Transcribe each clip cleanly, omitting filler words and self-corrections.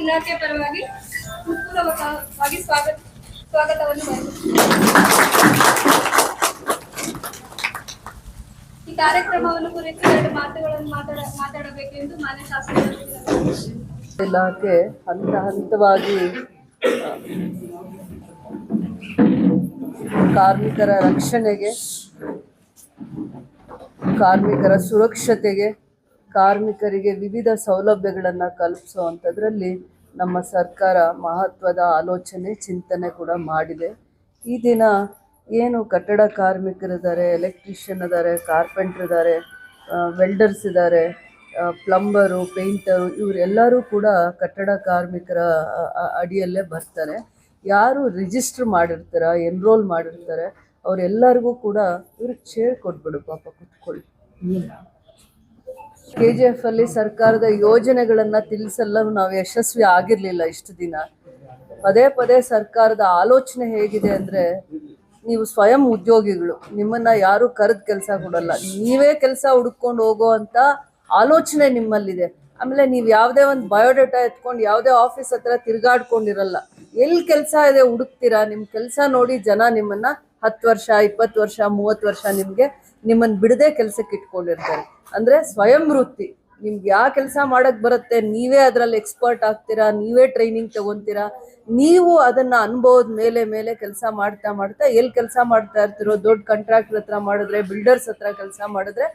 ಇಲಾಖೆ ಪರವಾಗಿ ಹೃತ್ಪೂರ್ವಕವಾಗಿ ಸ್ವಾಗತವನ್ನು ಬಯಸುತ್ತೇನೆ. ಈ ಕಾರ್ಯಕ್ರಮವನ್ನು ಕುರಿತು ಎರಡು ಮಾತುಗಳನ್ನು ಮಾತಾಡಬೇಕೆಂದು ಮಾನ್ಯ ಶಾಸಕರು. ಇಲಾಖೆ ಹಂತ ಹಂತವಾಗಿ ಕಾರ್ಮಿಕರ ರಕ್ಷಣೆಗೆ, ಕಾರ್ಮಿಕರ ಸುರಕ್ಷತೆಗೆ, ಕಾರ್ಮಿಕರಿಗೆ ವಿವಿಧ ಸೌಲಭ್ಯಗಳನ್ನು ಕಲ್ಪಿಸುವಂಥದ್ರಲ್ಲಿ ನಮ್ಮ ಸರ್ಕಾರ ಮಹತ್ವದ ಆಲೋಚನೆ ಚಿಂತನೆ ಕೂಡ ಮಾಡಿದೆ. ಈ ದಿನ ಏನು ಕಟ್ಟಡ ಕಾರ್ಮಿಕರಿದ್ದಾರೆ, ಎಲೆಕ್ಟ್ರಿಷಿಯನ್ ಇದ್ದಾರೆ, ಕಾರ್ಪೆಂಟ್ರ್ ಇದ್ದಾರೆ, ವೆಲ್ಡರ್ಸ್ ಇದ್ದಾರೆ, ಪ್ಲಂಬರು, ಪೇಂಟರು, ಇವರೆಲ್ಲರೂ ಕೂಡ ಕಟ್ಟಡ ಕಾರ್ಮಿಕರ ಅಡಿಯಲ್ಲೇ ಬರ್ತಾರೆ. ಯಾರು ರಿಜಿಸ್ಟರ್ ಮಾಡಿರ್ತಾರೆ, ಎನ್ರೋಲ್ ಮಾಡಿರ್ತಾರೆ, ಅವರೆಲ್ಲರಿಗೂ ಕೂಡ ಇವ್ರಿಗೆ ಚೇರ್ ಕೊಟ್ಬಿಡು, ಪಾಪ ಕುತ್ಕೊಳ್ಳಿ. KGF ಅಲ್ಲಿ ಸರ್ಕಾರದ ಯೋಜನೆಗಳನ್ನು ತಿಳಿಸಲು ನಾವು ಯಶಸ್ವಿ ಆಗಿರಲಿಲ್ಲ ಇಷ್ಟು ದಿನ. ಪದೇ ಪದೇ ಸರ್ಕಾರದ ಆಲೋಚನೆ ಹೇಗಿದೆ ಅಂದರೆ, ನೀವು ಸ್ವಯಂ ಉದ್ಯೋಗಿಗಳು, ನಿಮ್ಮನ್ನು ಯಾರೂ ಕರೆದು ಕೆಲಸ ಕೊಡಲ್ಲ, ನೀವೇ ಕೆಲಸ ಹುಡುಕೊಂಡು ಹೋಗೋ ಅಂಥ ಆಲೋಚನೆ ನಿಮ್ಮಲ್ಲಿದೆ. ಆಮೇಲೆ ನೀವು ಯಾವುದೇ ಒಂದು ಬಯೋಡೇಟಾ ಎತ್ಕೊಂಡು ಯಾವುದೇ ಆಫೀಸ್ ಹತ್ರ ತಿರುಗಾಡ್ಕೊಂಡಿರಲ್ಲ, ಎಲ್ಲಿ ಕೆಲಸ ಇದೆ ಹುಡುಕ್ತೀರಾ. ನಿಮ್ಮ ಕೆಲಸ ನೋಡಿ ಜನ ನಿಮ್ಮನ್ನು 10 ವರ್ಷ, 20 ವರ್ಷ, 30 ವರ್ಷ ನಿಮ್ಮನ್ನು ಬಿಡದೆ ಕೆಲಸಕ್ಕೆ ಇಟ್ಕೊಂಡಿರ್ತಾರೆ. ಅಂದರೆ ಸ್ವಯಂ ವೃತ್ತಿ, ನಿಮ್ಗೆ ಯಾವ ಕೆಲಸ ಮಾಡೋಕ್ಕೆ ಬರುತ್ತೆ ನೀವೇ ಅದರಲ್ಲಿ ಎಕ್ಸ್ಪರ್ಟ್ ಆಗ್ತೀರಾ, ನೀವೇ ಟ್ರೈನಿಂಗ್ ತಗೊತೀರಾ, ನೀವು ಅದನ್ನು ಅನುಭವದ ಮೇಲೆ ಕೆಲಸ ಮಾಡ್ತಾ ಎಲ್ಲಿ ಕೆಲಸ ಮಾಡ್ತಾ ಇರ್ತೀರೋ, ದೊಡ್ಡ ಕಾಂಟ್ರಾಕ್ಟರ್ ಹತ್ರ ಮಾಡಿದ್ರೆ, ಬಿಲ್ಡರ್ಸ್ ಹತ್ರ ಕೆಲಸ ಮಾಡಿದ್ರೆ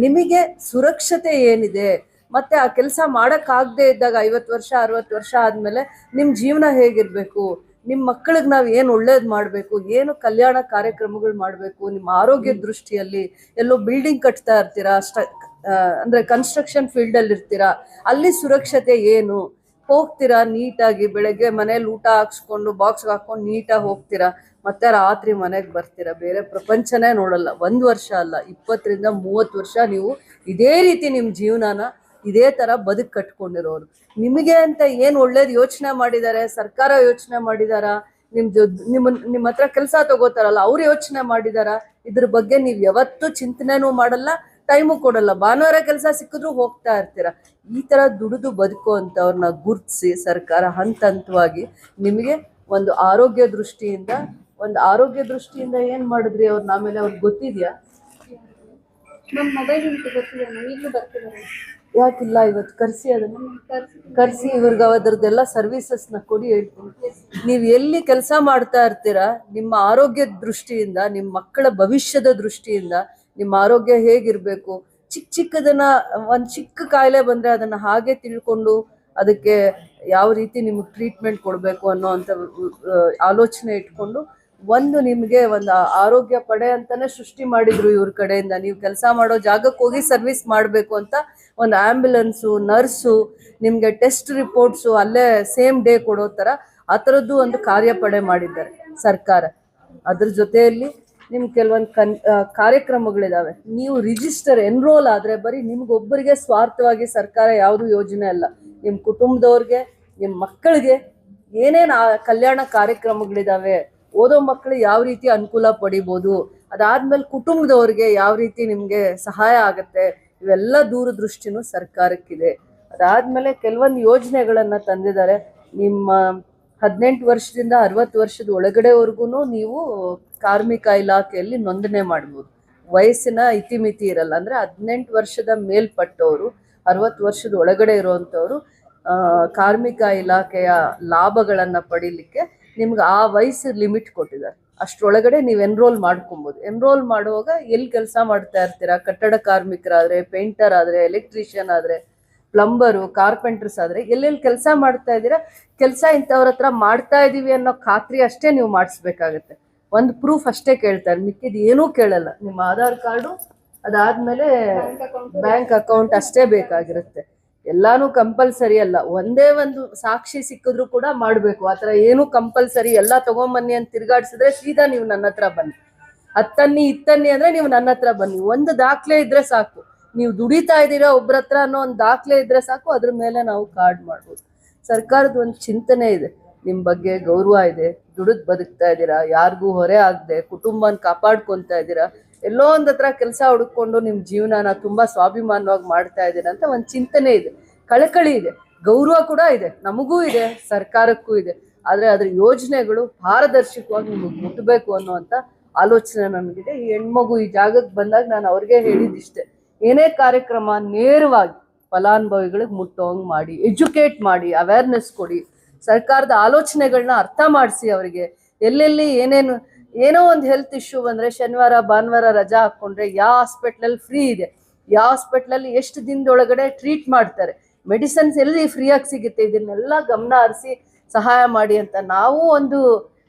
ನಿಮಗೆ ಸುರಕ್ಷತೆ ಏನಿದೆ, ಮತ್ತು ಆ ಕೆಲಸ ಮಾಡೋಕ್ಕಾಗದೇ ಇದ್ದಾಗ 50 ವರ್ಷ 60 ವರ್ಷ ಆದಮೇಲೆ ನಿಮ್ಮ ಜೀವನ ಹೇಗಿರಬೇಕು, ನಿಮ್ಮ ಮಕ್ಕಳಿಗೆ ನಾವು ಏನು ಒಳ್ಳೇದು ಮಾಡಬೇಕು, ಏನು ಕಲ್ಯಾಣ ಕಾರ್ಯಕ್ರಮಗಳು ಮಾಡಬೇಕು, ನಿಮ್ಮ ಆರೋಗ್ಯ ದೃಷ್ಟಿಯಲ್ಲಿ ಎಲ್ಲೋ ಬಿಲ್ಡಿಂಗ್ ಕಟ್ತಾ ಇರ್ತೀರಾ, ಅಂದರೆ ಕನ್ಸ್ಟ್ರಕ್ಷನ್ ಫೀಲ್ಡಲ್ಲಿ ಇರ್ತೀರಾ, ಅಲ್ಲಿ ಸುರಕ್ಷತೆ ಏನು, ಹೋಗ್ತೀರಾ ನೀಟಾಗಿ, ಬೆಳಗ್ಗೆ ಮನೇಲಿ ಊಟ ಹಾಕ್ಸ್ಕೊಂಡು ಬಾಕ್ಸ್ಗೆ ಹಾಕ್ಕೊಂಡು ನೀಟಾಗಿ ಹೋಗ್ತೀರಾ, ಮತ್ತೆ ರಾತ್ರಿ ಮನೆಗೆ ಬರ್ತೀರಾ, ಬೇರೆ ಪ್ರಪಂಚನೇ ನೋಡಲ್ಲ. 1 ವರ್ಷ ಅಲ್ಲ, 20ರಿಂದ 30 ವರ್ಷ ನೀವು ಇದೇ ರೀತಿ ನಿಮ್ಮ ಜೀವನನ ಇದೇ ಥರ ಬದುಕು ಕಟ್ಕೊಂಡಿರೋರು. ನಿಮಗೆ ಅಂತ ಏನು ಒಳ್ಳೇದು ಯೋಚನೆ ಮಾಡಿದ್ದಾರೆ, ಸರ್ಕಾರ ಯೋಚನೆ ಮಾಡಿದಾರ, ನಿಮ್ಮ ಹತ್ರ ಕೆಲಸ ತಗೋತಾರಲ್ಲ ಅವ್ರು ಯೋಚನೆ ಮಾಡಿದಾರ, ಇದ್ರ ಬಗ್ಗೆ ನೀವು ಯಾವತ್ತೂ ಚಿಂತನೆನೂ ಮಾಡಲ್ಲ, ಟೈಮು ಕೊಡಲ್ಲ. ಭಾನುವಾರ ಕೆಲಸ ಸಿಕ್ಕಿದ್ರು ಹೋಗ್ತಾ ಇರ್ತೀರ. ಈ ಥರ ದುಡಿದು ಬದುಕೋ ಅಂಥವ್ರನ್ನ ಗುರುತಿಸಿ ಸರ್ಕಾರ ಹಂತ ಹಂತವಾಗಿ ನಿಮಗೆ ಒಂದು ಆರೋಗ್ಯ ದೃಷ್ಟಿಯಿಂದ ಏನು ಮಾಡಿದ್ರಿ ಅವ್ರನ್ನ, ಆಮೇಲೆ ಅವ್ರಿಗೆ ಗೊತ್ತಿದೆಯಾ? ನಮ್ಮ ಮೊಬೈಲ್ ಗೊತ್ತಿದೆ, ಈಗಲೂ ಬರ್ತಿದ್ದಾರೆ. ಯಾಕಿಲ್ಲ, ಇವತ್ತು ಕರೆಸಿ, ಅದನ್ನು ಕರೆಸಿ ಇವ್ರಿಗೆ ಅದರದ್ದೆಲ್ಲ ಸರ್ವಿಸಸ್ನ ಕೊಡಿ, ಹೇಳ್ತೀನಿ. ನೀವು ಎಲ್ಲಿ ಕೆಲಸ ಮಾಡ್ತಾ ಇರ್ತೀರಾ, ನಿಮ್ಮ ಆರೋಗ್ಯದ ದೃಷ್ಟಿಯಿಂದ, ನಿಮ್ಮ ಮಕ್ಕಳ ಭವಿಷ್ಯದ ದೃಷ್ಟಿಯಿಂದ ನಿಮ್ಮ ಆರೋಗ್ಯ ಹೇಗಿರಬೇಕು, ಚಿಕ್ಕದನ್ನು ಒಂದು ಚಿಕ್ಕ ಕಾಯಿಲೆ ಬಂದರೆ ಅದನ್ನು ಹಾಗೆ ತಿಳ್ಕೊಂಡು ಅದಕ್ಕೆ ಯಾವ ರೀತಿ ನಿಮಗೆ ಟ್ರೀಟ್ಮೆಂಟ್ ಕೊಡಬೇಕು ಅನ್ನೋ ಅಂಥ ಆಲೋಚನೆ ಇಟ್ಕೊಂಡು ನಿಮಗೆ ಒಂದು ಆರೋಗ್ಯ ಪಡೆ ಅಂತಲೇ ಸೃಷ್ಟಿ ಮಾಡಿದ್ರು ಇವ್ರ ಕಡೆಯಿಂದ. ನೀವು ಕೆಲಸ ಮಾಡೋ ಜಾಗಕ್ಕೆ ಹೋಗಿ ಸರ್ವಿಸ್ ಮಾಡಬೇಕು ಅಂತ ಒಂದು ಆ್ಯಂಬುಲೆನ್ಸು, ನರ್ಸು, ನಿಮಗೆ ಟೆಸ್ಟ್ ರಿಪೋರ್ಟ್ಸು ಅಲ್ಲೇ ಸೇಮ್ ಡೇ ಕೊಡೋ ಥರ ಆ ಥರದ್ದು ಒಂದು ಕಾರ್ಯಪಡೆ ಮಾಡಿದ್ದಾರೆ ಸರ್ಕಾರ. ಅದ್ರ ಜೊತೆಯಲ್ಲಿ ನಿಮ್ಗೆ ಕೆಲವೊಂದು ಕಾರ್ಯಕ್ರಮಗಳಿದ್ದಾವೆ. ನೀವು ರಿಜಿಸ್ಟರ್ ಎನ್ರೋಲ್ ಆದರೆ ಬರೀ ನಿಮ್ಗೊಬ್ಬರಿಗೆ ಸ್ವಾರ್ಥವಾಗಿ ಸರ್ಕಾರ ಯಾವುದೂ ಯೋಜನೆ ಅಲ್ಲ, ನಿಮ್ಮ ಕುಟುಂಬದವ್ರಿಗೆ, ನಿಮ್ಮ ಮಕ್ಕಳಿಗೆ ಏನೇನು ಕಲ್ಯಾಣ ಕಾರ್ಯಕ್ರಮಗಳಿದ್ದಾವೆ, ಓದೋ ಮಕ್ಕಳು ಯಾವ ರೀತಿ ಅನುಕೂಲ ಪಡಿಬೋದು, ಅದಾದ್ಮೇಲೆ ಕುಟುಂಬದವ್ರಿಗೆ ಯಾವ ರೀತಿ ನಿಮಗೆ ಸಹಾಯ ಆಗುತ್ತೆ, ಇವೆಲ್ಲ ದೂರದೃಷ್ಟಿನೂ ಸರ್ಕಾರಕ್ಕಿದೆ. ಅದಾದಮೇಲೆ ಕೆಲವೊಂದು ಯೋಜನೆಗಳನ್ನು ತಂದಿದ್ದಾರೆ. ನಿಮ್ಮ 18 ವರ್ಷದಿಂದ 60 ವರ್ಷದ ಒಳಗಡೆವರೆಗೂ ನೀವು ಕಾರ್ಮಿಕ ಇಲಾಖೆಯಲ್ಲಿ ನೋಂದಣಿ ಮಾಡ್ಬೋದು. ವಯಸ್ಸಿನ ಇತಿಮಿತಿ ಇರಲ್ಲ. ಅಂದರೆ 18 ವರ್ಷದ ಮೇಲ್ಪಟ್ಟವರು, 60 ವರ್ಷದ ಒಳಗಡೆ ಇರುವಂಥವ್ರು ಕಾರ್ಮಿಕ ಇಲಾಖೆಯ ಲಾಭಗಳನ್ನು ಪಡೀಲಿಕ್ಕೆ ನಿಮ್ಗೆ ಆ ವಯಸ್ಸು ಲಿಮಿಟ್ ಕೊಟ್ಟಿದ್ದಾರೆ. ಅಷ್ಟರೊಳಗಡೆ ನೀವು ಎನ್ರೋಲ್ ಮಾಡ್ಕೊಬೋದು. ಎನ್ರೋಲ್ ಮಾಡುವಾಗ ಎಲ್ಲಿ ಕೆಲಸ ಮಾಡ್ತಾ ಇರ್ತೀರಾ, ಕಟ್ಟಡ ಕಾರ್ಮಿಕರಾದರೆ, ಪೇಂಟರ್ ಆದರೆ, ಎಲೆಕ್ಟ್ರಿಷಿಯನ್ ಆದರೆ, ಪ್ಲಂಬರು, ಕಾರ್ಪೆಂಟರ್ಸ್ ಆದರೆ, ಎಲ್ಲೆಲ್ಲಿ ಕೆಲಸ ಮಾಡ್ತಾ ಇದ್ದೀರಾ, ಕೆಲಸ ಇಂಥವ್ರ ಹತ್ರ ಮಾಡ್ತಾ ಇದ್ದೀವಿ ಅನ್ನೋ ಖಾತ್ರಿ ಅಷ್ಟೇ ನೀವು ಮಾಡಿಸ್ಬೇಕಾಗತ್ತೆ. ಒಂದು ಪ್ರೂಫ್ ಅಷ್ಟೇ ಕೇಳ್ತಾರೆ, ಮಿಕ್ಕಿದ್ದು ಏನೂ ಕೇಳಲ್ಲ. ನಿಮ್ಮ ಆಧಾರ್ ಕಾರ್ಡು, ಅದಾದಮೇಲೆ ಬ್ಯಾಂಕ್ ಅಕೌಂಟ್ ಅಷ್ಟೇ ಬೇಕಾಗಿರುತ್ತೆ. ಎಲ್ಲಾನು ಕಂಪಲ್ಸರಿ ಅಲ್ಲ, ಒಂದೇ ಒಂದು ಸಾಕ್ಷಿ ಸಿಕ್ಕಿದ್ರು ಕೂಡ ಮಾಡಬೇಕು. ಆ ಥರ ಏನೂ ಕಂಪಲ್ಸರಿ ಎಲ್ಲ ತೊಗೊಂಬನ್ನಿ ಅಂತ ತಿರ್ಗಾಡ್ಸಿದ್ರೆ ಸೀದಾ ನೀವು ನನ್ನ ಹತ್ರ ಬನ್ನಿ, ಹತ್ತನ್ನಿ ಇತ್ತನ್ನಿ ಅಂದರೆ ನೀವು ನನ್ನ ಹತ್ರ ಬನ್ನಿ. ಒಂದು ದಾಖಲೆ ಇದ್ದರೆ ಸಾಕು, ನೀವು ದುಡಿತಾ ಇದ್ದೀರಾ ಒಬ್ಬರ ಹತ್ರ ಅನ್ನೋ ಒಂದು ದಾಖಲೆ ಇದ್ದರೆ ಸಾಕು, ಅದ್ರ ಮೇಲೆ ನಾವು ಕಾರ್ಡ್ ಮಾಡ್ಬೋದು. ಸರ್ಕಾರದ ಒಂದು ಚಿಂತನೆ ಇದೆ, ನಿಮ್ಮ ಬಗ್ಗೆ ಗೌರವ ಇದೆ, ದುಡಿದು ಬದುಕ್ತಾ ಇದ್ದೀರಾ, ಯಾರಿಗೂ ಹೊರೆ ಆಗದೆ ಕುಟುಂಬನ ಕಾಪಾಡ್ಕೊತಾ ಇದ್ದೀರಾ, ಎಲ್ಲೋ ಒಂದು ಹತ್ರ ಕೆಲಸ ಹುಡುಕೊಂಡು ನಿಮ್ಮ ಜೀವನನ ತುಂಬ ಸ್ವಾಭಿಮಾನವಾಗಿ ಮಾಡ್ತಾ ಇದ್ದೀರಾ ಅಂತ ಒಂದು ಚಿಂತನೆ ಇದೆ, ಕಳಕಳಿ ಇದೆ. ಗೌರವ ಕೂಡ ಇದೆ, ನಮಗೂ ಇದೆ, ಸರ್ಕಾರಕ್ಕೂ ಇದೆ. ಆದ್ರೆ ಅದ್ರ ಯೋಜನೆಗಳು ಪಾರದರ್ಶಕವಾಗಿ ನಿಮಗೆ ಮುಟ್ಟಬೇಕು ಅನ್ನುವಂಥ ಆಲೋಚನೆ ನನಗಿದೆ. ಈ ಹೆಣ್ಮಗು ಈ ಜಾಗಕ್ಕೆ ಬಂದಾಗ ನಾನು ಅವ್ರಿಗೆ ಹೇಳಿದಿಷ್ಟೇ, ಏನೇ ಕಾರ್ಯಕ್ರಮ ನೇರವಾಗಿ ಫಲಾನುಭವಿಗಳಿಗೆ ಮುಟ್ಟೋಂಗ್ ಮಾಡಿ, ಎಜುಕೇಟ್ ಮಾಡಿ, ಅವೇರ್ನೆಸ್ ಕೊಡಿ, ಸರ್ಕಾರದ ಆಲೋಚನೆಗಳನ್ನ ಅರ್ಥ ಮಾಡಿಸಿ ಅವರಿಗೆ. ಎಲ್ಲೆಲ್ಲಿ ಏನೋ ಒಂದು ಹೆಲ್ತ್ ಇಶ್ಯೂ ಬಂದ್ರೆ ಶನಿವಾರ ಭಾನುವಾರ ರಜಾ ಹಾಕೊಂಡ್ರೆ ಯಾವ ಹಾಸ್ಪಿಟ್ಲಲ್ಲಿ ಫ್ರೀ ಇದೆ, ಯಾವ ಹಾಸ್ಪಿಟ್ಲಲ್ಲಿ ಎಷ್ಟು ದಿನದೊಳಗಡೆ ಟ್ರೀಟ್ ಮಾಡ್ತಾರೆ, ಮೆಡಿಸಿನ್ಸ್ ಎಲ್ಲಿ ಫ್ರೀಯಾಗಿ ಸಿಗುತ್ತೆ, ಇದನ್ನೆಲ್ಲ ಗಮನ ಹರಿಸಿ ಸಹಾಯ ಮಾಡಿ ಅಂತ ನಾವು ಒಂದು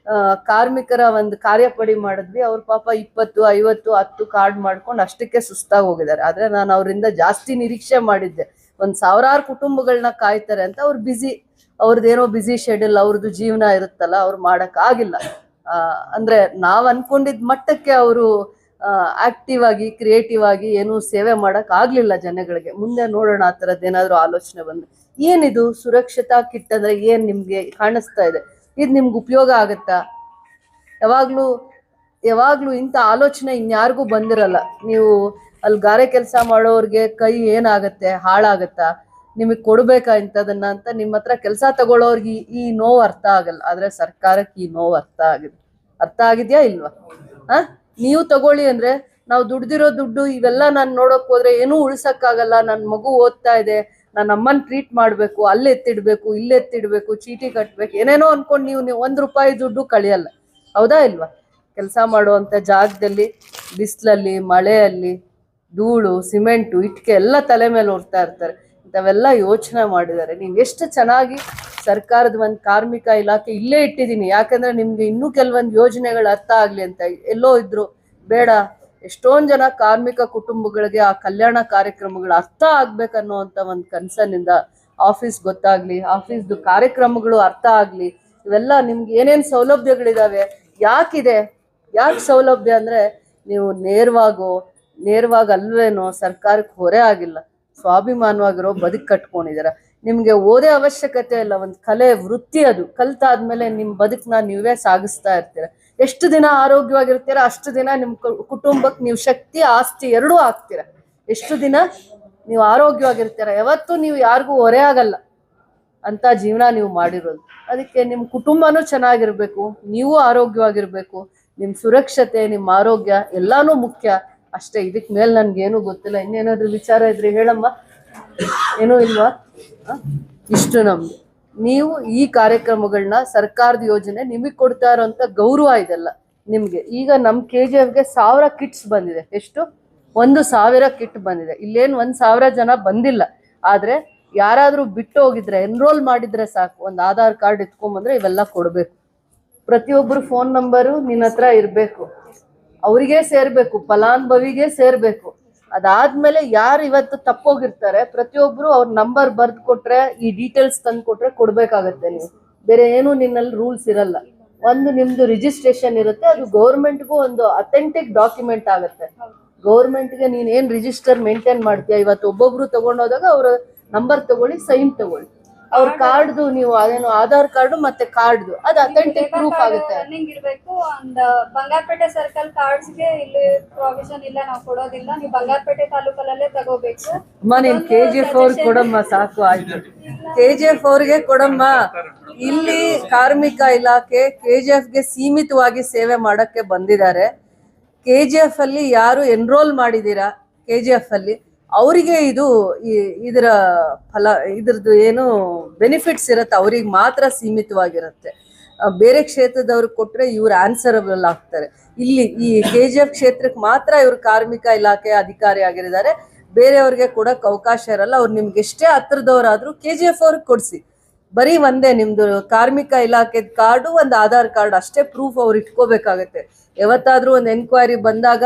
ಕಾರ್ಮಿಕರ ಒಂದು ಕಾರ್ಯಪಡಿ ಮಾಡಿದ್ವಿ. ಅವ್ರ ಪಾಪ 20, 50, 10 ಕಾರ್ಡ್ ಮಾಡ್ಕೊಂಡು ಅಷ್ಟಕ್ಕೆ ಸುಸ್ತಾಗಿ ಹೋಗಿದ್ದಾರೆ. ಆದ್ರೆ ನಾನು ಅವರಿಂದ ಜಾಸ್ತಿ ನಿರೀಕ್ಷೆ ಮಾಡಿದ್ದೆ, ಒಂದು ಸಾವಿರಾರು ಕುಟುಂಬಗಳನ್ನ ಕಾಯ್ತಾರೆ ಅಂತ. ಅವ್ರು ಅವ್ರದ್ದೇನೋ ಬಿಸಿ ಶೆಡ್ಯೂಲ್, ಅವ್ರದ್ದು ಜೀವನ ಇರುತ್ತಲ್ಲ, ಅವ್ರು ಮಾಡಕ್ ಆಗಿಲ್ಲ. ಅಂದ್ರೆ ನಾವ್ ಅನ್ಕೊಂಡಿದ್ ಮಟ್ಟಕ್ಕೆ ಅವರು ಆಕ್ಟಿವ್ ಆಗಿ ಕ್ರಿಯೇಟಿವ್ ಆಗಿ ಏನು ಸೇವೆ ಮಾಡಕ್ ಆಗ್ಲಿಲ್ಲ ಜನಗಳಿಗೆ. ಮುಂದೆ ನೋಡೋಣ ಆ ಥರದ್ದು ಏನಾದ್ರು ಆಲೋಚನೆ ಬಂದು. ಏನಿದು ಸುರಕ್ಷತಾ ಕಿಟ್ ಅಂದ್ರೆ ಏನ್ ನಿಮ್ಗೆ ಕಾಣಿಸ್ತಾ ಇದೆ? ಇದು ನಿಮ್ಗೆ ಉಪಯೋಗ ಆಗತ್ತಾ? ಯಾವಾಗ್ಲೂ ಇಂಥ ಆಲೋಚನೆ ಇನ್ಯಾರಿಗೂ ಬಂದಿರಲ್ಲ. ನೀವು ಅಲ್ಲಿ ಗಾರೆ ಕೆಲಸ ಮಾಡೋರ್ಗೆ ಕೈ ಏನಾಗತ್ತೆ, ಹಾಳಾಗತ್ತಾ, ನಿಮಗೆ ಕೊಡ್ಬೇಕಾ ಇಂಥದನ್ನ ಅಂತ ನಿಮ್ಮ ಹತ್ರ ಕೆಲಸ ತಗೊಳ್ಳೋರ್ಗೆ ಈ ನೋವು ಅರ್ಥ ಆಗಲ್ಲ. ಆದ್ರೆ ಸರ್ಕಾರಕ್ಕೆ ಈ ನೋವು ಅರ್ಥ ಆಗಿದ್ಯಾ ಇಲ್ವಾ? ನೀವು ತಗೊಳ್ಳಿ ಅಂದ್ರೆ ನಾವು ದುಡ್ದಿರೋ ದುಡ್ಡು ಇವೆಲ್ಲ ನಾನು ನೋಡಕ್ ಹೋದ್ರೆ ಏನೂ ಉಳ್ಸಕ್ಕಾಗಲ್ಲ. ನನ್ನ ಮಗು ಓದ್ತಾ ಇದೆ, ನನ್ನ ಅಮ್ಮನ್ ಟ್ರೀಟ್ ಮಾಡ್ಬೇಕು, ಅಲ್ಲೆತ್ತಿಡ್ಬೇಕು, ಇಲ್ಲೆತ್ತಿಡ್ಬೇಕು, ಚೀಟಿ ಕಟ್ಬೇಕು, ಏನೇನೋ ಅನ್ಕೊಂಡು ನೀವು ₹1 ದುಡ್ಡು ಕಳಿಯಲ್ಲ. ಹೌದಾ ಇಲ್ವಾ? ಕೆಲಸ ಮಾಡುವಂತ ಜಾಗದಲ್ಲಿ ಬಿಸಿಲಲ್ಲಿ, ಮಳೆಯಲ್ಲಿ, ಧೂಳು, ಸಿಮೆಂಟು, ಇಟ್ಕೆ ಎಲ್ಲ ತಲೆ ಮೇಲೆ ಓಡ್ತಾ ಇರ್ತಾರೆ. ಇಂಥವೆಲ್ಲ ಯೋಚನೆ ಮಾಡಿದ್ದಾರೆ. ನೀವು ಎಷ್ಟು ಚೆನ್ನಾಗಿ ಸರ್ಕಾರದ ಒಂದು ಕಾರ್ಮಿಕ ಇಲಾಖೆ ಇಲ್ಲೇ ಇಟ್ಟಿದ್ದೀನಿ, ಯಾಕಂದ್ರೆ ನಿಮ್ಗೆ ಇನ್ನೂ ಕೆಲವೊಂದು ಯೋಜನೆಗಳು ಅರ್ಥ ಆಗ್ಲಿ ಅಂತ. ಎಲ್ಲೋ ಇದ್ರು ಬೇಡ, ಎಷ್ಟೊಂದು ಜನ ಕಾರ್ಮಿಕ ಕುಟುಂಬಗಳಿಗೆ ಆ ಕಲ್ಯಾಣ ಕಾರ್ಯಕ್ರಮಗಳು ಅರ್ಥ ಆಗ್ಬೇಕನ್ನುವಂತ ಒಂದು ಕನ್ಸರ್ನಿಂದ ಆಫೀಸ್ ಗೊತ್ತಾಗ್ಲಿ, ಆಫೀಸ್ದು ಕಾರ್ಯಕ್ರಮಗಳು ಅರ್ಥ ಆಗ್ಲಿ, ಇವೆಲ್ಲ ನಿಮ್ಗೆ ಏನೇನು ಸೌಲಭ್ಯಗಳಿದಾವೆ, ಯಾಕೆ ಸೌಲಭ್ಯ ಅಂದ್ರೆ ನೀವು ನೇರವಾಗಿ ಅಲ್ವೇನೋ ಸರ್ಕಾರಕ್ಕೆ ಹೊರೆ ಆಗಿಲ್ಲ, ಸ್ವಾಭಿಮಾನವಾಗಿರೋ ಬದುಕು ಕಟ್ಕೊಂಡಿದ್ದೀರ. ನಿಮ್ಗೆ ಓದೇ ಅವಶ್ಯಕತೆ ಇಲ್ಲ, ಒಂದು ಕಲೆ ವೃತ್ತಿ, ಅದು ಕಲ್ತಾದ್ಮೇಲೆ ನಿಮ್ಮ ಬದುಕನ್ನ ನೀವೇ ಸಾಗಿಸ್ತಾ ಇರ್ತೀರ. ಎಷ್ಟು ದಿನ ಆರೋಗ್ಯವಾಗಿರ್ತೀರ ಅಷ್ಟು ದಿನ ನಿಮ್ಮ ಕುಟುಂಬಕ್ಕೆ ನೀವು ಶಕ್ತಿ ಆಸ್ತಿ ಎರಡೂ ಆಗ್ತೀರ. ಎಷ್ಟು ದಿನ ನೀವು ಆರೋಗ್ಯವಾಗಿರ್ತೀರ, ಯಾವತ್ತೂ ನೀವು ಯಾರಿಗೂ ಹೊರೆ ಆಗಲ್ಲ ಅಂತ ಜೀವನ ನೀವು ಮಾಡಿರೋದು. ಅದಕ್ಕೆ ನಿಮ್ಮ ಕುಟುಂಬನೂ ಚೆನ್ನಾಗಿರ್ಬೇಕು, ನೀವು ಆರೋಗ್ಯವಾಗಿರ್ಬೇಕು, ನಿಮ್ಮ ಸುರಕ್ಷತೆ, ನಿಮ್ಮ ಆರೋಗ್ಯ ಎಲ್ಲಾನು ಮುಖ್ಯ ಅಷ್ಟೇ. ಇದಕ್ ಮೇಲೆ ನನ್ಗೇನು ಗೊತ್ತಿಲ್ಲ. ಇನ್ನೇನಾದ್ರೂ ವಿಚಾರ ಇದ್ರೆ ಹೇಳಮ್ಮ. ಏನೂ ಇಲ್ವಾ? ಇಷ್ಟು ನಮ್ದು. ನೀವು ಈ ಕಾರ್ಯಕ್ರಮಗಳನ್ನ, ಸರ್ಕಾರದ ಯೋಜನೆ ನಿಮಗೆ ಕೊಡ್ತಾ ಇರೋಂಥ ಗೌರವ ಇದೆಲ್ಲ ನಿಮ್ಗೆ. ಈಗ ನಮ್ಮ KGFಗೆ 1000 ಕಿಟ್ಸ್ ಬಂದಿದೆ. ಎಷ್ಟು? 1000 ಕಿಟ್ ಬಂದಿದೆ. ಇಲ್ಲೇನು 1000 ಜನ ಬಂದಿಲ್ಲ. ಆದ್ರೆ ಯಾರಾದ್ರೂ ಬಿಟ್ಟು ಹೋಗಿದ್ರೆ, ಎನ್ರೋಲ್ ಮಾಡಿದ್ರೆ ಸಾಕು, ಒಂದು ಆಧಾರ್ ಕಾರ್ಡ್ ಎತ್ಕೊಂಡ್ಬಂದ್ರೆ ಇವೆಲ್ಲ ಕೊಡ್ಬೇಕು. ಪ್ರತಿಯೊಬ್ಬರು ಫೋನ್ ನಂಬರು ನಿನ್ನ ಹತ್ರ ಇರ್ಬೇಕು, ಅವರಿಗೆ ಸೇರ್ಬೇಕು, ಫಲಾನುಭವಿಗೆ ಸೇರ್ಬೇಕು. ಅದಾದ್ಮೇಲೆ ಯಾರು ಇವತ್ತು ತಪ್ಪೋಗಿರ್ತಾರೆ ಪ್ರತಿಯೊಬ್ರು ಅವ್ರ ನಂಬರ್ ಬರ್ದು ಕೊಟ್ರೆ, ಈ ಡೀಟೇಲ್ಸ್ ತಂದು ಕೊಟ್ರೆ ಕೊಡ್ಬೇಕಾಗತ್ತೆ. ನೀವು ಬೇರೆ ಏನು ನಿನ್ನಲ್ಲಿ ರೂಲ್ಸ್ ಇರಲ್ಲ. ಒಂದು ನಿಮ್ದು ರಿಜಿಸ್ಟ್ರೇಷನ್ ಇರುತ್ತೆ, ಅದು ಗೌರ್ಮೆಂಟ್ಗೂ ಒಂದು ಅಥೆಂಟಿಕ್ ಡಾಕ್ಯುಮೆಂಟ್ ಆಗುತ್ತೆ. ಗೌರ್ಮೆಂಟ್ಗೆ ನೀನ್ ಏನ್ ರಿಜಿಸ್ಟರ್ ಮೇಂಟೈನ್ ಮಾಡ್ತೀಯ, ಇವತ್ತು ಒಬ್ಬೊಬ್ರು ತಗೊಂಡೋದಾಗ ಅವ್ರ ನಂಬರ್ ತಗೊಳ್ಳಿ, ಸೈನ್ ತಗೊಳ್ಳಿ, ಅವ್ರ ಕಾರ್ಡ್ದು ನೀವು ಅದೇನು ಆಧಾರ್ ಕಾರ್ಡು ಮತ್ತೆ ಕಾರ್ಡ್ದು ಅದು ಅಥೆಂಟಿಕ್ ಪ್ರೂಫ್ ಆಗುತ್ತೆ. ಇರ್ಬೇಕು. ಒಂದು ಬಂಗಾರಪೇಟೆ ಸರ್ಕಲ್ ಕಾರ್ಡ್ಸ್ಗೆ ಇಲ್ಲಿ ಪ್ರಾವಿಷನ್ ಇಲ್ಲ, ನಾವು ಕೊಡೋದಿಲ್ಲ. ನೀವು ಬಂಗಾರಪೇಟೆ ತಾಲೂಕಲ್ಲೇ ತಗೋಬೇಕು. ಅಮ್ಮ ನೀನ್ KGF ಅವ್ರಿಗೆ ಕೊಡಮ್ಮ, ಸಾಕು ಆಯ್ತು. KGF ಅವ್ರಿಗೆ ಕೊಡಮ್ಮ. ಇಲ್ಲಿ ಕಾರ್ಮಿಕ ಇಲಾಖೆ KGFಗೆ ಸೀಮಿತವಾಗಿ ಸೇವೆ ಮಾಡಕ್ಕೆ ಬಂದಿದ್ದಾರೆ. KGF ಅಲ್ಲಿ ಯಾರು ಎನ್ರೋಲ್ ಮಾಡಿದೀರಾ KGF ಅಲ್ಲಿ, ಅವರಿಗೆ ಇದರ ಇದ್ರದ್ದು ಏನು ಬೆನಿಫಿಟ್ಸ್ ಇರುತ್ತೆ ಅವ್ರಿಗೆ ಮಾತ್ರ ಸೀಮಿತವಾಗಿರುತ್ತೆ. ಬೇರೆ ಕ್ಷೇತ್ರದವ್ರಿಗೆ ಕೊಟ್ರೆ ಇವ್ರು ಆನ್ಸರಬಲ್ ಆಗ್ತಾರೆ. ಇಲ್ಲಿ ಈ KGF ಕ್ಷೇತ್ರಕ್ಕೆ ಮಾತ್ರ ಇವ್ರು ಕಾರ್ಮಿಕ ಇಲಾಖೆ ಅಧಿಕಾರಿ ಆಗಿದ್ದಾರೆ. ಬೇರೆಯವ್ರಿಗೆ ಕೊಡಕ್ ಅವಕಾಶ ಇರಲ್ಲ. ಅವ್ರು ನಿಮ್ಗೆ ಎಷ್ಟೇ ಹತ್ರದವರಾದ್ರೂ KGF ಅವ್ರಿಗೆ ಕೊಡ್ಸಿ. ಬರೀ ಒಂದೇ ನಿಮ್ದು ಕಾರ್ಮಿಕ ಇಲಾಖೆದ ಕಾರ್ಡು, ಒಂದು ಆಧಾರ್ ಕಾರ್ಡ್ ಅಷ್ಟೇ ಪ್ರೂಫ್ ಅವ್ರು ಇಟ್ಕೋಬೇಕಾಗತ್ತೆ. ಯಾವತ್ತಾದ್ರೂ ಒಂದು ಎನ್ಕ್ವೈರಿ ಬಂದಾಗ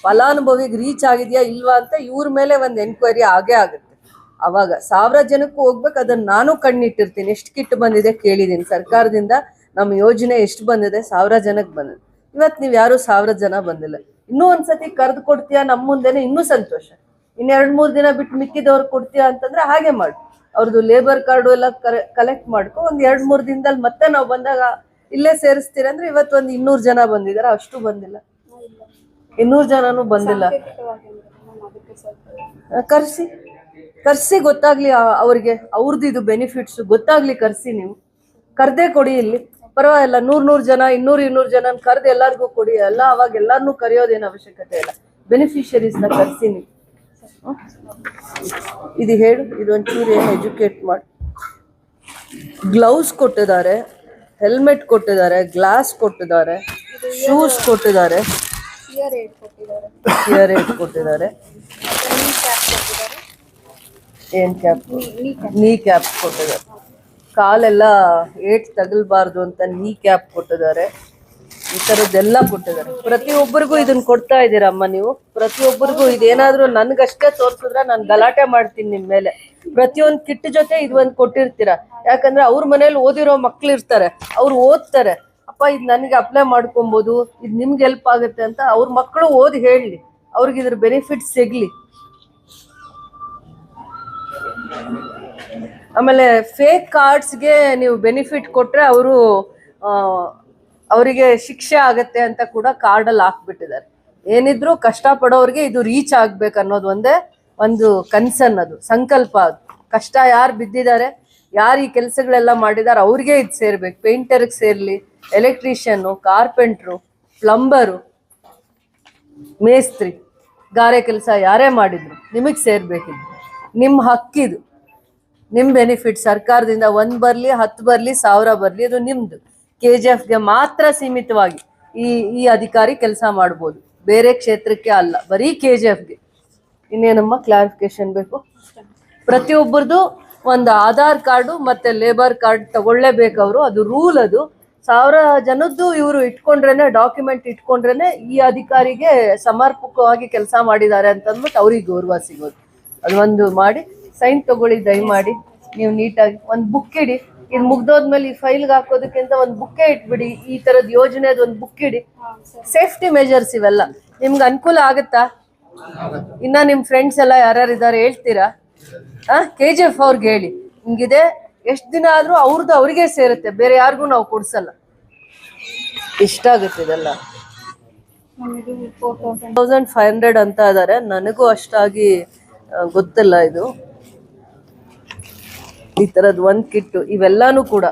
ಫಲಾನುಭವಿಗೆ ರೀಚ್ ಆಗಿದೆಯಾ ಇಲ್ವಾ ಅಂತ ಇವ್ರ ಮೇಲೆ ಒಂದು ಎನ್ಕ್ವೈರಿ ಆಗೇ ಆಗುತ್ತೆ. ಅವಾಗ 1000 ಜನಕ್ಕೂ ಹೋಗ್ಬೇಕು. ಅದನ್ನ ನಾನು ಕಣ್ಣಿಟ್ಟಿರ್ತೀನಿ. ಎಷ್ಟು ಕಿಟ್ ಬಂದಿದೆ ಕೇಳಿದೀನಿ ಸರ್ಕಾರದಿಂದ, ನಮ್ಮ ಯೋಜನೆ ಎಷ್ಟು ಬಂದಿದೆ, 1000 ಜನಕ್ಕೆ ಬಂದಿದೆ. ಇವತ್ತು ನೀವು ಯಾರು 1000 ಜನ ಬಂದಿಲ್ಲ. ಇನ್ನೂ ಒಂದ್ಸತಿ ಕರೆದು ಕೊಡ್ತೀಯಾ ನಮ್ಮ ಮುಂದೆನೆ, ಇನ್ನೂ ಸಂತೋಷ. ಇನ್ನು 2-3 ದಿನ ಬಿಟ್ಟು ಮಿಕ್ಕಿದವ್ರು ಕೊಡ್ತೀಯಾ ಅಂತಂದ್ರೆ ಹಾಗೆ ಮಾಡಿ. ಅವ್ರದ್ದು ಲೇಬರ್ ಕಾರ್ಡು ಎಲ್ಲ ಕಲೆಕ್ಟ್ ಮಾಡ್ಕೊ, ಒಂದು 2-3 ದಿನದಲ್ಲಿ ಮತ್ತೆ ನಾವು ಬಂದಾಗ ಇಲ್ಲೇ ಸೇರಿಸ್ತೀರ ಅಂದ್ರೆ ಇವತ್ತು ಒಂದು 200 ಜನ ಬಂದಿದಾರ, ಅಷ್ಟು ಬಂದಿಲ್ಲ. 200 ಜನನೂ ಬಂದಿಲ್ಲ. ಕರ್ಸಿ ಕರ್ಸಿ ಗೊತ್ತಾಗ್ಲಿ ಅವ್ರಿಗೆ ಅವ್ರದ್ದು ಇದು ಬೆನಿಫಿಟ್ಸ್ ಗೊತ್ತಾಗ್ಲಿ ಕರ್ಸಿ. ನೀವು ಕರ್ದೇ ಕೊಡಿ. ಇಲ್ಲಿ ಪರವಾಗಿಲ್ಲ, 100 ಜನ 200 ಜನ ಕರ್ದು ಎಲ್ಲಾರ್ಗೂ ಕೊಡಿ. ಎಲ್ಲ ಅವಾಗ ಎಲ್ಲಾರ್ನೂ ಕರೆಯೋದೇನು ಅವಶ್ಯಕತೆ ಇಲ್ಲ. ಬೆನಿಫಿಷರೀಸ್ನ ಕರ್ಸಿ ನೀವು. ಇದು ಹೇಳು, ಇದೊಂಚೂರು ಏನು ಎಜುಕೇಟ್ ಮಾಡಿ. ಗ್ಲೌಸ್ ಕೊಟ್ಟಿದ್ದಾರೆ, ಹೆಲ್ಮೆಟ್ ಕೊಟ್ಟಿದ್ದಾರೆ, ಗ್ಲಾಸ್ ಕೊಟ್ಟಿದ್ದಾರೆ, ಶೂಸ್ ಕೊಟ್ಟಿದ್ದಾರೆ, ಇಯರ್ ಏಡ್ ಕೊಟ್ಟಿದ್ದಾರೆ. ಏನ್ ಕ್ಯಾಪ್? ನೀ ಕ್ಯಾಪ್ ಕೊಟ್ಟಿದ್ದಾರೆ. ಕಾಲೆಲ್ಲ ಏಟ್ ತಗಲ್ಬಾರ್ದು ಅಂತ ನೀ ಕ್ಯಾಪ್ ಕೊಟ್ಟಿದ್ದಾರೆ. ಈ ತರದ್ದೆಲ್ಲ ಕೊಟ್ಟಿದ್ದಾರೆ. ಪ್ರತಿಯೊಬ್ಬರಿಗೂ ಇದನ್ನ ಕೊಡ್ತಾ ಇದ್ದೀರಮ್ಮ ನೀವು. ಪ್ರತಿಯೊಬ್ಬರಿಗೂ ಇದೇನಾದ್ರೂ ನನ್ಗಷ್ಟೇ ತೋರ್ಸಿದ್ರೆ ನಾನು ಗಲಾಟೆ ಮಾಡ್ತೀನಿ ನಿಮ್ ಮೇಲೆ. ಪ್ರತಿಯೊಂದು ಕಿಟ್ ಜೊತೆ ಇದು ಒಂದು ಕೊಟ್ಟಿರ್ತೀರಾ. ಯಾಕಂದ್ರೆ ಅವ್ರ ಮನೇಲಿ ಓದಿರೋ ಮಕ್ಳು ಇರ್ತಾರೆ, ಅವ್ರು ಓದ್ತಾರೆ, ಅಪ್ಪ ಇದು ನನಗೆ ಅಪ್ಲೈ ಮಾಡ್ಕೊಬೋದು, ಇದು ನಿಮ್ಗೆ ಹೆಲ್ಪ್ ಆಗುತ್ತೆ ಅಂತ ಅವ್ರ ಮಕ್ಕಳು ಓದಿ ಹೇಳಲಿ, ಅವ್ರಿಗೆ ಇದ್ರ ಬೆನಿಫಿಟ್ ಸಿಗ್ಲಿ. ಆಮೇಲೆ ಫೇಕ್ ಕಾರ್ಡ್ಸ್ಗೆ ನೀವು ಬೆನಿಫಿಟ್ ಕೊಟ್ರೆ ಅವರಿಗೆ ಶಿಕ್ಷೆ ಆಗತ್ತೆ ಅಂತ ಕೂಡ ಕಾರ್ಡಲ್ಲಿ ಹಾಕ್ಬಿಟ್ಟಿದ್ದಾರೆ. ಏನಿದ್ರು ಕಷ್ಟಪಡೋರಿಗೆ ಇದು ರೀಚ್ ಆಗ್ಬೇಕು ಅನ್ನೋದು ಒಂದೇ ಒಂದು ಕನ್ಸರ್ನ್, ಅದು ಸಂಕಲ್ಪ. ಅದು ಕಷ್ಟ ಯಾರು ಬಿದ್ದಿದ್ದಾರೆ, ಯಾರು ಈ ಕೆಲಸಗಳೆಲ್ಲ ಮಾಡಿದ್ದಾರೆ ಅವ್ರಿಗೆ ಇದು ಸೇರ್ಬೇಕು. ಪೇಂಟರ್ಗೆ ಸೇರ್ಲಿ, ಎಲೆಕ್ಟ್ರಿಷಿಯನ್ನು, ಕಾರ್ಪೆಂಟ್ರು, ಪ್ಲಂಬರು, ಮೇಸ್ತ್ರಿ, ಗಾರೆ ಕೆಲಸ ಯಾರೇ ಮಾಡಿದ್ರು ನಿಮಗೆ ಸೇರ್ಬೇಕಿದು. ನಿಮ್ಮ ಹಕ್ಕಿದು, ನಿಮ್ಮ ಬೆನಿಫಿಟ್. ಸರ್ಕಾರದಿಂದ 1 ಬರಲಿ 10 ಬರಲಿ 1000 ಬರಲಿ, ಅದು ನಿಮ್ದು. KGFಗೆ ಮಾತ್ರ ಸೀಮಿತವಾಗಿ ಈ ಅಧಿಕಾರಿ ಕೆಲಸ ಮಾಡ್ಬೋದು, ಬೇರೆ ಕ್ಷೇತ್ರಕ್ಕೆ ಅಲ್ಲ, ಬರೀ KGFಗೆ. ಇನ್ನೇನಮ್ಮ ಕ್ಲಾರಿಫಿಕೇಶನ್ ಬೇಕು? ಪ್ರತಿಯೊಬ್ಬರದು ಒಂದು ಆಧಾರ್ ಕಾರ್ಡು ಮತ್ತೆ ಲೇಬರ್ ಕಾರ್ಡ್ ತಗೊಳ್ಳೇಬೇಕು ಅವರು. ಅದು ರೂಲ್. ಅದು 1000 ಜನದ್ದು ಇವರು ಇಟ್ಕೊಂಡ್ರೇನೆ, ಡಾಕ್ಯುಮೆಂಟ್ ಇಟ್ಕೊಂಡ್ರೇನೆ ಈ ಅಧಿಕಾರಿಗೆ ಸಮರ್ಪಕವಾಗಿ ಕೆಲಸ ಮಾಡಿದ್ದಾರೆ ಅಂತ ಅಂದ್ಬಿಟ್ಟು ಅವ್ರಿಗೆ ಗೌರವ ಸಿಗೋದು. ಅದೊಂದು ಮಾಡಿ ಸೈನ್ ತಗೊಳ್ಳಿ ದಯಮಾಡಿ. ನೀವು ನೀಟಾಗಿ ಒಂದು ಬುಕ್ ಇಡಿ. ಇದು ಮುಗ್ದೋದ್ಮೇಲೆ ಈ ಫೈಲ್ಗೆ ಹಾಕೋದಕ್ಕಿಂತ ಒಂದು ಬುಕ್ಕೇ ಇಟ್ಬಿಡಿ. ಈ ತರದ ಯೋಜನೆದು ಒಂದು ಬುಕ್ ಇಡಿ. ಸೇಫ್ಟಿ ಮೆಜರ್ಸ್ ಇವೆಲ್ಲ ನಿಮ್ಗೆ ಅನುಕೂಲ ಆಗುತ್ತಾ? ಇನ್ನ ನಿಮ್ ಫ್ರೆಂಡ್ಸ್ ಎಲ್ಲ ಯಾರ್ಯಾರಿದ್ದಾರೆ ಹೇಳ್ತೀರಾ? KGF ಅವ್ರಿಗೆ ಹೇಳಿ, ಹಿಂಗಿದೆ. ಎಷ್ಟು ದಿನ ಆದ್ರೂ ಅವ್ರಿಗೆ ಸೇರುತ್ತೆ, ಬೇರೆ ಯಾರಿಗೂ ನಾವು ಕೊಡ್ಸಲ್ಲ. ಇಷ್ಟ ಆಗುತ್ತೆ ಇದೆಲ್ಲ. 4500 ಅಂತ ಇದಾರೆ. ನನಗೂ ಅಷ್ಟಾಗಿ ಗೊತ್ತಿಲ್ಲ. ಇದು ಈ ತರದ್ ಒಂದ್ ಕಿಟ್ಟು ಇವೆಲ್ಲಾನು ಕೂಡ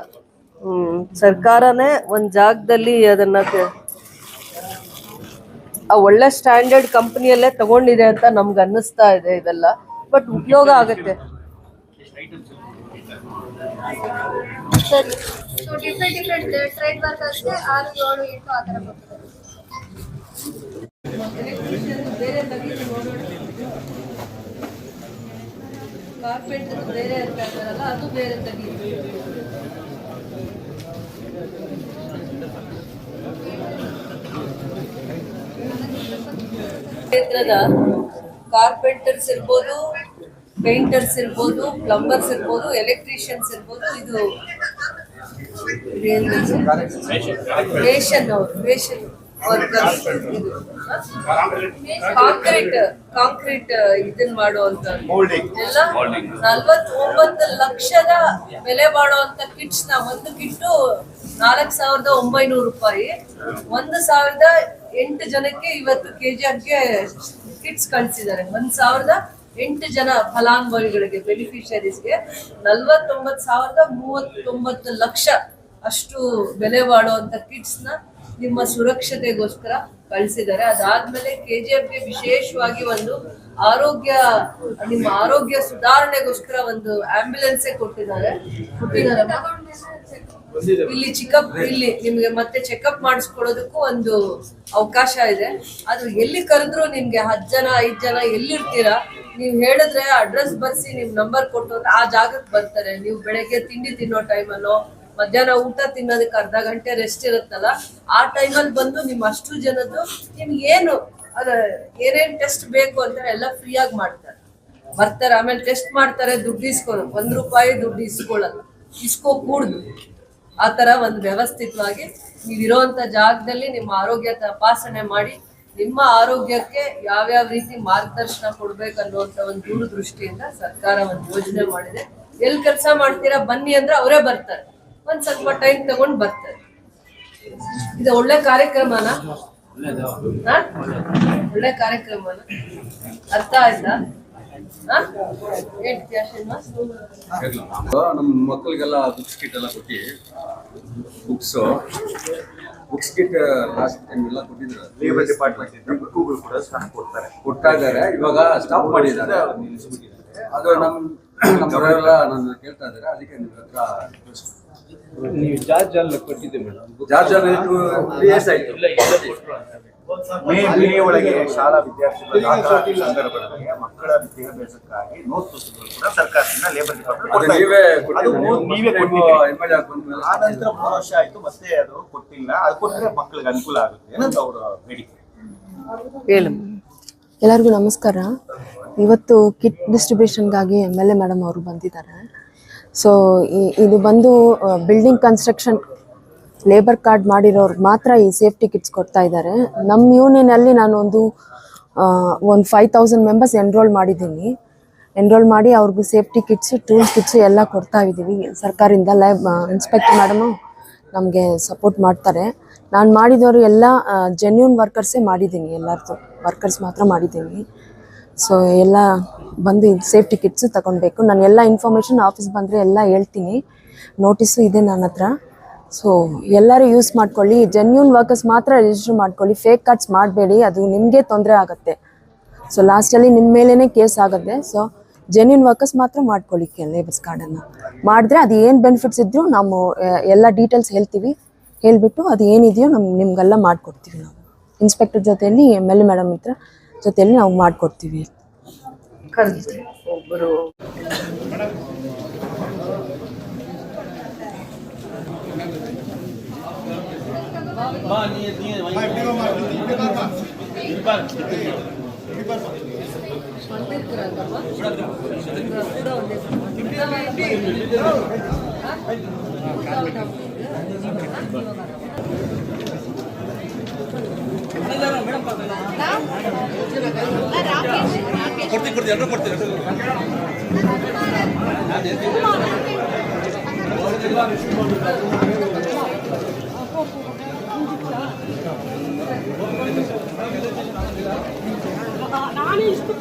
ಸರ್ಕಾರನೇ ಒಂದ್ ಜಾಗದಲ್ಲಿ ಅದನ್ನ ಒಳ್ಳೆ ಸ್ಟ್ಯಾಂಡರ್ಡ್ ಕಂಪನಿಯಲ್ಲೇ ತಗೊಂಡಿದೆ ಅಂತ ನಮ್ಗೆ ಅನ್ನಿಸ್ತಾ ಇದೆ ಇದೆಲ್ಲ. ಬಟ್ ಉಪಯೋಗ ಆಗುತ್ತೆ. ಡಿಫ್ರೆಂಟ್ ಟ್ರೇಡ್ ವರ್ಕರ್ಸ್ಗೆ 6, 7, 8 ಆ ಥರ ಕೊಡ್ತಾರೆ. ಕಾರ್ಪೆಂಟರ್ ಬೇರೆ ಅಂತ ಇದ್ದಾರಲ್ಲ, ಅದು ಬೇರೆ ತೆಗಿ. ಕ್ಷೇತ್ರದ ಕಾರ್ಪೆಂಟರ್ಸ್ ಇರ್ಬೋದು, ಪೇಂಟರ್ಸ್ ಇರ್ಬೋದು, ಪ್ಲಂಬರ್ಸ್ ಇರ್ಬೋದು, ಎಲೆಕ್ಟ್ರಿಷಿಯನ್ಸ್ ಇರ್ಬೋದು. ಇದು ರೇಷನ್ ವರ್ಕರ್ಸ್, ಕಾಂಕ್ರೀಟ್ ಇದನ್ನ ಮಾಡುವಂತ ಎಲ್ಲ 49 ಲಕ್ಷದ ಬೆಲೆ ಬಾಳುವಂತ ಕಿಟ್ಸ್ ನ ಒಂದು ಕಿಟ್ಟು 4900 ರೂಪಾಯಿ. 1008 ಜನಕ್ಕೆ ಇವತ್ತು KGFಗೆ ಕಿಟ್ಸ್ ಕಳಿಸಿದ್ದಾರೆ. 1008 ಜನ ಫಲಾನುಭವಿಗಳಿಗೆ, ಬೆನಿಫಿಷರೀಸ್ಗೆ 49,039 ಲಕ್ಷ ಅಷ್ಟು ಬೆಲೆ ಬಾಳುವಂತ ಕಿಟ್ಸ್ ನ ನಿಮ್ಮ ಸುರಕ್ಷತೆಗೋಸ್ಕರ ಕಳಿಸಿದ್ದಾರೆ. ಅದಾದ್ಮೇಲೆ KGFಗೆ ವಿಶೇಷವಾಗಿ ಒಂದು ನಿಮ್ಮ ಆರೋಗ್ಯ ಸುಧಾರಣೆಗೋಸ್ಕರ ಒಂದು ಆಂಬ್ಯುಲೆನ್ಸ್ ಕೊಟ್ಟಿದ್ದಾರೆ. ಇಲ್ಲಿ ಇಲ್ಲಿ ನಿಮ್ಗೆ ಮತ್ತೆ ಚೆಕಪ್ ಮಾಡಿಸ್ಕೊಳ್ಳೋದಕ್ಕೂ ಒಂದು ಅವಕಾಶ ಇದೆ. ಅದು ಎಲ್ಲಿ ಕರೆದ್ರು ನಿಮ್ಗೆ 10 ಜನ 5 ಜನ ಎಲ್ಲಿರ್ತೀರಾ ನೀವು ಹೇಳಿದ್ರೆ ಅಡ್ರೆಸ್ ಬರ್ಸಿ ನಿಮ್ ನಂಬರ್ ಕೊಟ್ಟು ಆ ಜಾಗಕ್ಕೆ ಬರ್ತಾರೆ. ನೀವು ಬೆಳಗ್ಗೆ ತಿಂಡಿ ತಿನ್ನೋ ಟೈಮಲ್ಲೋ, ಮಧ್ಯಾಹ್ನ ಊಟ ತಿನ್ನೋದಕ್ಕೆ ಅರ್ಧ ಗಂಟೆ ರೆಸ್ಟ್ ಇರುತ್ತಲ್ಲ, ಆ ಟೈಮಲ್ಲಿ ಬಂದು ನಿಮ್ ಅಷ್ಟು ಜನದ್ದು ನಿಮ್ಗೆ ಏನೇನ್ ಟೆಸ್ಟ್ ಬೇಕು ಅಂತ ಎಲ್ಲ ಫ್ರೀಯಾಗಿ ಮಾಡ್ತಾರೆ, ಬರ್ತಾರೆ. ಆಮೇಲೆ ಟೆಸ್ಟ್ ಮಾಡ್ತಾರೆ, ದುಡ್ಡು ಇಸ್ಕೊಳ್ಳೋದು, 1 ರೂಪಾಯಿ ದುಡ್ಡು ಇಸ್ಕೊಳ್ಳಲ್ಲ, ಇಸ್ಕೋಕೂಡ್ದು. ಆ ತರ ಒಂದು ವ್ಯವಸ್ಥಿತವಾಗಿ ನೀವಿರೋಂಥ ಜಾಗದಲ್ಲಿ ನಿಮ್ಮ ಆರೋಗ್ಯ ತಪಾಸಣೆ ಮಾಡಿ ನಿಮ್ಮ ಆರೋಗ್ಯಕ್ಕೆ ಯಾವ್ಯಾವ ರೀತಿ ಮಾರ್ಗದರ್ಶನ ಕೊಡ್ಬೇಕನ್ನುವಂತ ಒಂದು ದೂರದೃಷ್ಟಿಯಿಂದ ಸರ್ಕಾರ ಒಂದು ಯೋಜನೆ ಮಾಡಿದೆ. ಎಲ್ಲಿ ಕೆಲಸ ಮಾಡ್ತೀರಾ ಬನ್ನಿ ಅಂದ್ರೆ ಅವರೇ ಬರ್ತಾರೆ, ಒಂದ್ ಸ್ವಲ್ಪ ಟೈಮ್ ತಗೊಂಡ್ ಬರ್ತಾರೆ. ಇದು ಒಳ್ಳೆ ಕಾರ್ಯಕ್ರಮನ, ಒಳ್ಳೆ ಕಾರ್ಯಕ್ರಮನ. ಅರ್ಥ ಆಯ್ತಾ? ನಮ್ಮ ಮಕ್ಕಳಿಗೆಲ್ಲ ಬುಕ್ಸ್ ಕಿಟ್ ಎಲ್ಲ ಕೊಟ್ಟು ಬುಕ್ಸ್ ಕಿಟ್ ಲಾಸ್ಟ್ ಟೈಮ್ ಎಲ್ಲ ಕೊಟ್ಟಿದ್ರು. ಲೇಬರ್ ಡಿಪಾರ್ಟ್ಮೆಂಟ್ ಕೂಡ ಕೊಡ್ತಾ ಇದ್ದಾರೆ. ಇವಾಗ ಸ್ಟಾಪ್ ಮಾಡಿದ್ದಾರೆ. ಅದು ನಮ್ಮವರೆಲ್ಲ ನನ್ನ ಕೇಳ್ತಾ ಇದ್ದಾರೆ. ಅದಕ್ಕೆ ನಿಮ್ಮ ಹತ್ರ ನೀವು ಜಾರ್ಜ್ ಅಲ್ಲಿ ಕೊಟ್ಟಿದ್ದೆ ಮೇಡಮ್. ಜಾರ್ಜ್ ಅಲ್ಲಿ 3 years ಆಯ್ತು. ಮೇ ಒಳಗೆ ಶಾಲಾ ವಿದ್ಯಾರ್ಥಿಗಳ ದಾಖಲಾತಿ ಸಂದರ್ಭದಲ್ಲಿ ಮಕ್ಕಳ ವಿದ್ಯಾಭ್ಯಾಸಕ್ಕಾಗಿ ನೋಟ್ ಪುಸ್ತಕಗಳು ಕೂಡ ಸರ್ಕಾರದಿಂದ ಲೇಬರ್ ಡಿಪಾರ್ಟ್ಮೆಂಟ್ ನೀವೇ ಕೊಟ್ಟಿದ್ದೀರಿ. ಆ ನಂತರ 3 ವರ್ಷ ಆಯ್ತು, ಮತ್ತೆ ಅದು ಕೊಟ್ಟಿಲ್ಲ. ಅದು ಕೊಟ್ಟರೆ ಮಕ್ಕಳಿಗೆ ಅನುಕೂಲ ಆಗುತ್ತೆ ಅನ್ನೋದು ಅವರ ಬೇಡಿಕೆ. ಎಲ್ಲರಿಗೂ ನಮಸ್ಕಾರ. ಇವತ್ತು ಕಿಟ್ ಡಿಸ್ಟ್ರಿಬ್ಯೂಷನ್ಗಾಗಿ MLA ಮೇಡಮ್ ಅವರು ಬಂದಿದ್ದಾರೆ. ಸೊ ಇದು ಬಂದು ಬಿಲ್ಡಿಂಗ್ ಕನ್ಸ್ಟ್ರಕ್ಷನ್ ಲೇಬರ್ ಕಾರ್ಡ್ ಮಾಡಿರೋರ್ಗೆ ಮಾತ್ರ ಈ ಸೇಫ್ಟಿ ಕಿಟ್ಸ್ ಕೊಡ್ತಾ ಇದ್ದಾರೆ. ನಮ್ಮ ಯೂನಿಯನಲ್ಲಿ ನಾನು ಒಂದು 5000 ಮೆಂಬರ್ಸ್ ಎನ್ರೋಲ್ ಮಾಡಿದ್ದೀನಿ. ಎನ್ರೋಲ್ ಮಾಡಿ ಅವ್ರಿಗೂ ಸೇಫ್ಟಿ ಕಿಟ್ಸು, ಟೂಲ್ಸ್ ಕಿಟ್ಸು ಎಲ್ಲ ಕೊಡ್ತಾ ಇದ್ದೀವಿ ಸರ್ಕಾರದಿಂದ. ಇನ್ಸ್ಪೆಕ್ಟರ್ ಮೇಡಮು ನಮಗೆ ಸಪೋರ್ಟ್ ಮಾಡ್ತಾರೆ. ನಾನು ಮಾಡಿದವರು ಎಲ್ಲ ಜೆನ್ಯೂನ್ ವರ್ಕರ್ಸೇ ಮಾಡಿದ್ದೀನಿ, ಎಲ್ಲರದ್ದು ವರ್ಕರ್ಸ್ ಮಾತ್ರ ಮಾಡಿದ್ದೀನಿ. ಸೊ ಎಲ್ಲ ಬಂದು ಸೇಫ್ಟಿ ಕಿಟ್ಸು ತಗೊಳ್ಬೇಕು. ನಾನು ಎಲ್ಲ ಇನ್ಫಾರ್ಮೇಷನ್ ಆಫೀಸ್ ಬಂದರೆ ಎಲ್ಲ ಹೇಳ್ತೀನಿ. ನೋಟಿಸು ಇದೆ ನನ್ನ ಹತ್ರ. ಸೊ ಎಲ್ಲರೂ ಯೂಸ್ ಮಾಡ್ಕೊಳ್ಳಿ. ಜೆನ್ಯೂನ್ ವರ್ಕರ್ಸ್ ಮಾತ್ರ ರಿಜಿಸ್ಟರ್ ಮಾಡ್ಕೊಳ್ಳಿ. ಫೇಕ್ ಕಾರ್ಡ್ಸ್ ಮಾಡಬೇಡಿ, ಅದು ನಿಮಗೆ ತೊಂದರೆ ಆಗುತ್ತೆ. ಸೊ ಲಾಸ್ಟಲ್ಲಿ ನಿಮ್ಮ ಮೇಲೇ ಕೇಸ್ ಆಗುತ್ತೆ. ಸೊ ಜೆನ್ಯೂನ್ ವರ್ಕರ್ಸ್ ಮಾತ್ರ ಮಾಡ್ಕೊಳ್ಳಿ ಲೇಬರ್ಸ್ ಕಾರ್ಡನ್ನು. ಮಾಡಿದ್ರೆ ಅದು ಏನು ಬೆನಿಫಿಟ್ಸ್ ಇದ್ದರೂ ನಾವು ಎಲ್ಲ ಡೀಟೇಲ್ಸ್ ಹೇಳ್ಬಿಟ್ಟು ಅದು ಏನಿದೆಯೋ ನಿಮಗೆಲ್ಲ ಮಾಡಿಕೊಡ್ತೀವಿ. ನಾವು ಇನ್ಸ್ಪೆಕ್ಟರ್ ಜೊತೆಯಲ್ಲಿ MLA ಮೇಡಮ್ ಜೊತೆಯಲ್ಲಿ ನಾವು ಮಾಡಿಕೊಡ್ತೀವಿ. ಒಬ್ಬರು ನಾನೇ ಇಷ್ಟು